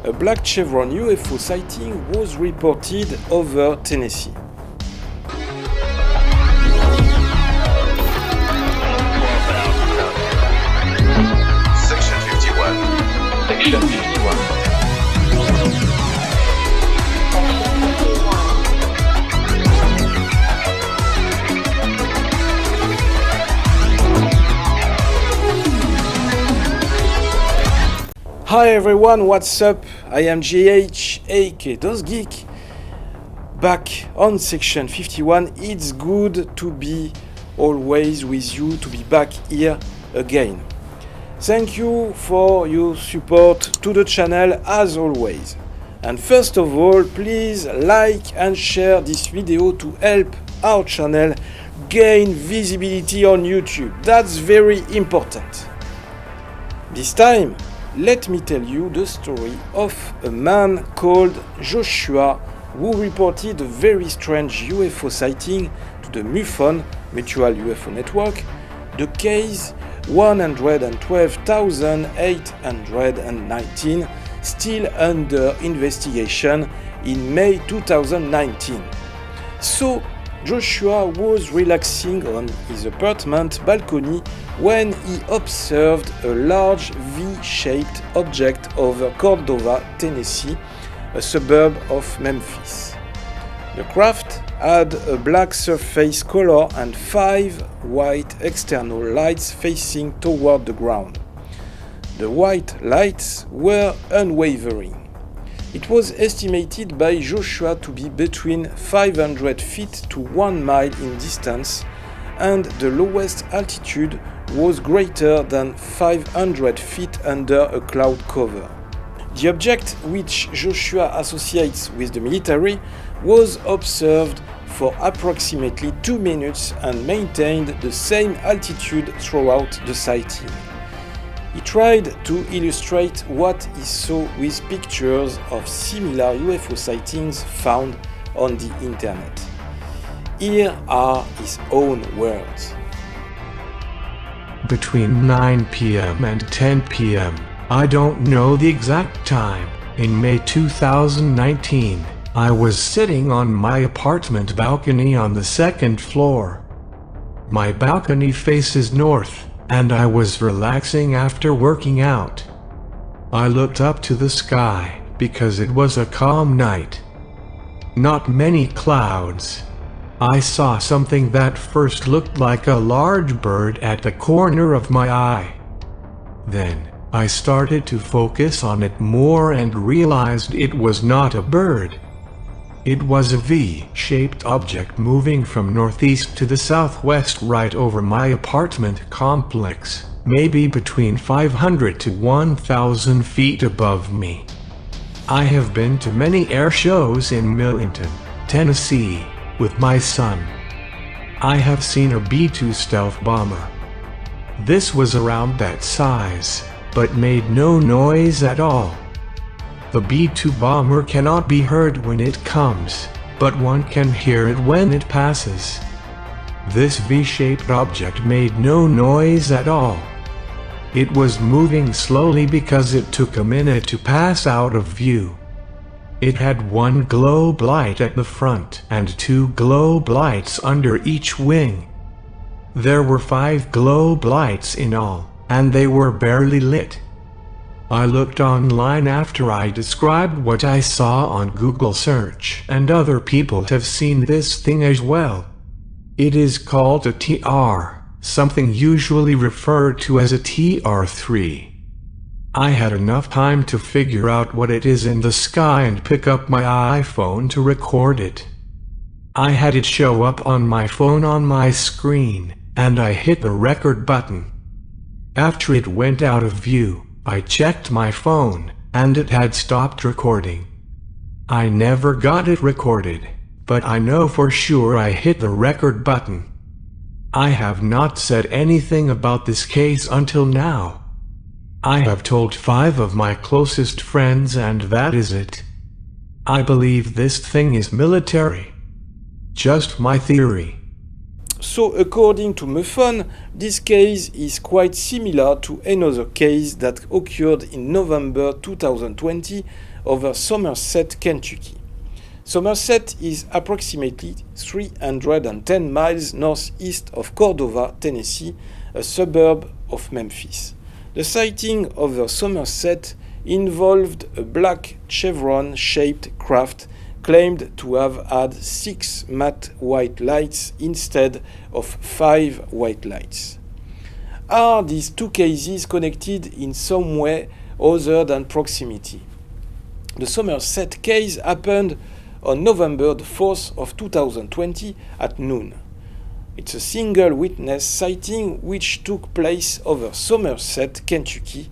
a black Chevron UFO sighting was reported over Tennessee. Section 51. Section 51. Hi everyone, what's up? I am GH, aka DOZgeek, back on section 51. It's good to be always with you, to be back here again. Thank you for your support to the channel as always. And first of all, please like and share this video to help our channel gain visibility on YouTube. That's very important. This time, let me tell you the story of a man called Joshua who reported a very strange UFO sighting to the MUFON, Mutual UFO Network, the case 112,819, still under investigation in May 2019. So, Joshua was relaxing on his apartment balcony when he observed a large V-shaped object over Cordova, Tennessee, a suburb of Memphis. The craft had a black surface color and 5 white external lights facing toward the ground. The white lights were unwavering. It was estimated by Joshua to be between 500 feet to 1 mile in distance, and the lowest altitude was greater than 500 feet under a cloud cover. The object, which Joshua associates with the military, was observed for approximately 2 minutes and maintained the same altitude throughout the sighting. He tried to illustrate what he saw with pictures of similar UFO sightings found on the internet. Here are his own words. Between 9 p.m. and 10 p.m., I don't know the exact time, in May 2019, I was sitting on my apartment balcony on the 2nd floor. My balcony faces north, and I was relaxing after working out. I looked up to the sky, because it was a calm night. Not many clouds. I saw something that first looked like a large bird at the corner of my eye. Then, I started to focus on it more and realized it was not a bird. It was a V-shaped object moving from northeast to the southwest right over my apartment complex, maybe between 500 to 1,000 feet above me. I have been to many air shows in Millington, Tennessee, with my son. I have seen a B-2 stealth bomber. This was around that size, but made no noise at all. The B-2 bomber cannot be heard when it comes, but one can hear it when it passes. This V-shaped object made no noise at all. It was moving slowly because it took a minute to pass out of view. It had 1 globe light at the front and 2 globe lights under each wing. There were 5 globe lights in all, and they were barely lit. I looked online after I described what I saw on Google search, and other people have seen this thing as well. It is called a TR, something usually referred to as a TR3. I had enough time to figure out what it is in the sky and pick up my iPhone to record it. I had it show up on my phone on my screen, and I hit the record button. After it went out of view, I checked my phone, and it had stopped recording. I never got it recorded, but I know for sure I hit the record button. I have not said anything about this case until now. I have told 5 of my closest friends, and that is it. I believe this thing is military. Just my theory. So according to MUFON, this case is quite similar to another case that occurred in November 2020 over Somerset, Kentucky. Somerset is approximately 310 miles northeast of Cordova, Tennessee, a suburb of Memphis. The sighting over Somerset involved a black chevron-shaped craft claimed to have had 6 matte white lights instead of 5 white lights. Are these two cases connected in some way other than proximity? The Somerset case happened on November the 4th of 2020 at noon. It's a single witness sighting which took place over Somerset, Kentucky,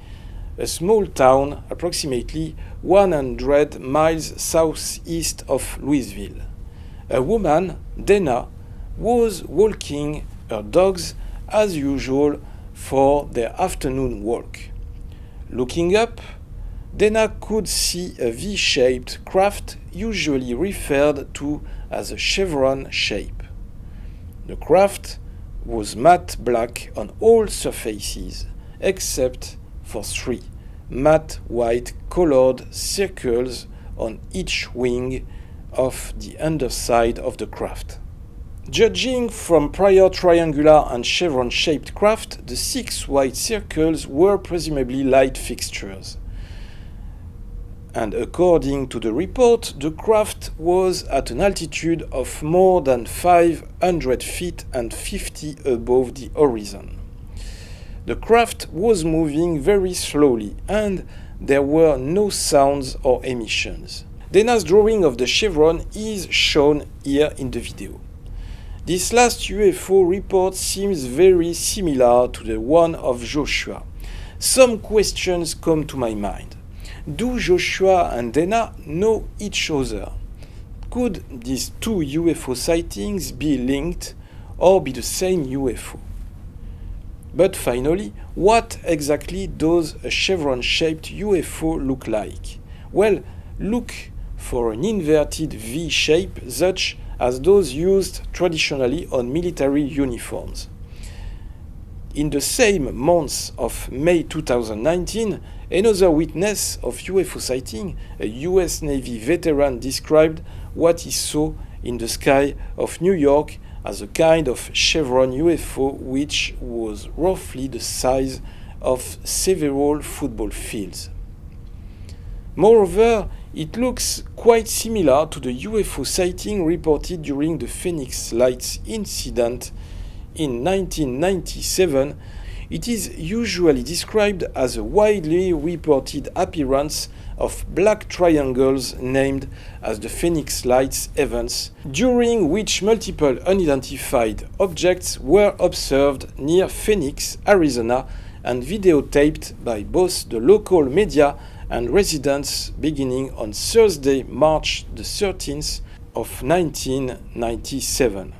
a small town approximately 100 miles southeast of Louisville. A woman, Dana, was walking her dogs as usual for their afternoon walk. Looking up, Dana could see a V-shaped craft usually referred to as a chevron shape. The craft was matte black on all surfaces except for 3 matte white colored circles on each wing of the underside of the craft. Judging from prior triangular and chevron-shaped craft, the 6 white circles were presumably light fixtures. And according to the report, the craft was at an altitude of more than 500 feet and 50 above the horizon. The craft was moving very slowly and there were no sounds or emissions. Dana's drawing of the chevron is shown here in the video. This last UFO report seems very similar to the one of Joshua. Some questions come to my mind. Do Joshua and Dana know each other? Could these two UFO sightings be linked or be the same UFO? But finally, what exactly does a chevron-shaped UFO look like? Well, look for an inverted V shape such as those used traditionally on military uniforms. In the same month of May 2019, another witness of UFO sighting, a US Navy veteran, described what he saw in the sky of New York as a kind of chevron UFO which was roughly the size of several football fields. Moreover, it looks quite similar to the UFO sighting reported during the Phoenix Lights incident in 1997. It is usually described as a widely reported appearance of black triangles named as the Phoenix Lights events, during which multiple unidentified objects were observed near Phoenix, Arizona, and videotaped by both the local media and residents beginning on Thursday, March the 13th of 1997.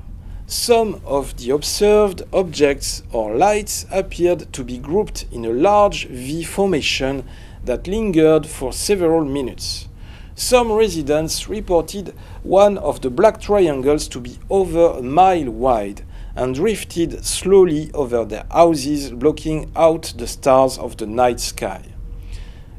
Some of the observed objects or lights appeared to be grouped in a large V formation that lingered for several minutes. Some residents reported one of the black triangles to be over a mile wide and drifted slowly over their houses, blocking out the stars of the night sky.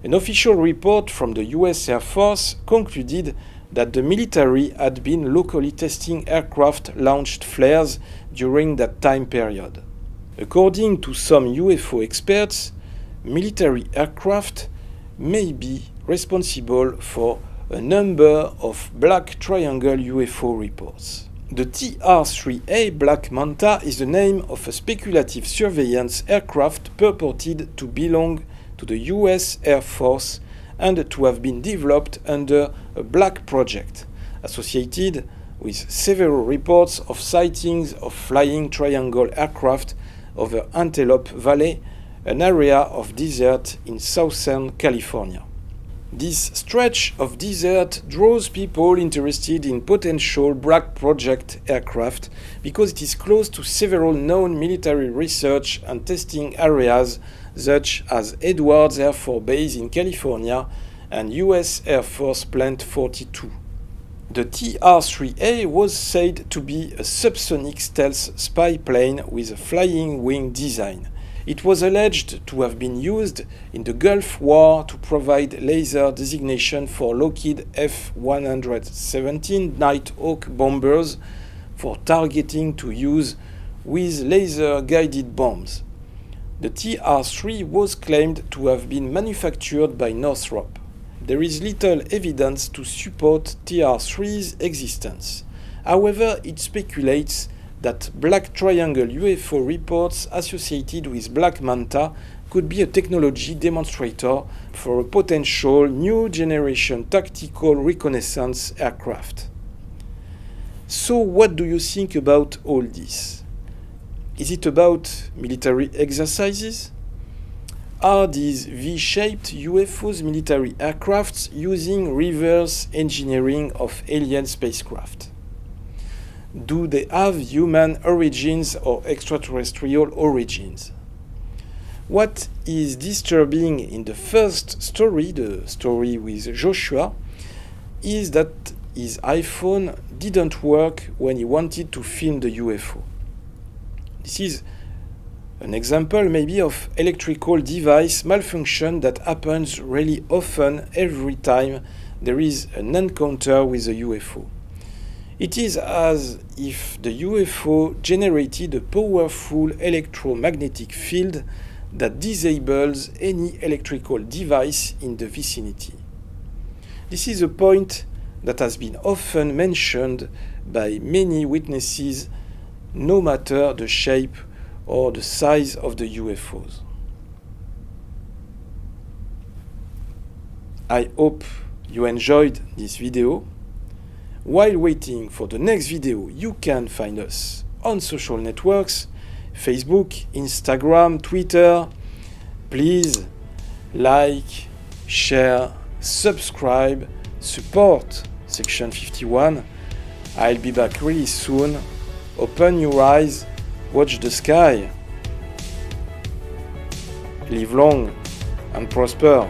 An official report from the US Air Force concluded that the military had been locally testing aircraft-launched flares during that time period. According to some UFO experts, military aircraft may be responsible for a number of black triangle UFO reports. The TR-3A Black Manta is the name of a speculative surveillance aircraft purported to belong to the US Air Force and to have been developed under a black project, associated with several reports of sightings of flying triangle aircraft over Antelope Valley, an area of desert in southern California. This stretch of desert draws people interested in potential black project aircraft because it is close to several known military research and testing areas such as Edwards Air Force Base in California and US Air Force Plant 42. The TR-3A was said to be a subsonic stealth spy plane with a flying wing design. It was alleged to have been used in the Gulf War to provide laser designation for Lockheed F-117 Nighthawk bombers for targeting to use with laser-guided bombs. The TR-3 was claimed to have been manufactured by Northrop. There is little evidence to support TR-3's existence. However, it speculates that black triangle UFO reports associated with black manta could be a technology demonstrator for a potential new generation tactical reconnaissance aircraft. So what do you think about all this? Is it about military exercises? Are these V-shaped UFOs military aircrafts using reverse engineering of alien spacecraft? Do they have human origins or extraterrestrial origins? What is disturbing in the first story, the story with Joshua, is that his iPhone didn't work when he wanted to film the UFO. This is an example maybe of electrical device malfunction that happens really often every time there is an encounter with a UFO. It is as if the UFO generated a powerful electromagnetic field that disables any electrical device in the vicinity. This is a point that has been often mentioned by many witnesses, no matter the shape or the size of the UFOs. I hope you enjoyed this video. While waiting for the next video, you can find us on social networks, Facebook, Instagram, Twitter. Please like, share, subscribe, support Section 51. I'll be back really soon. Open your eyes, watch the sky. Live long and prosper.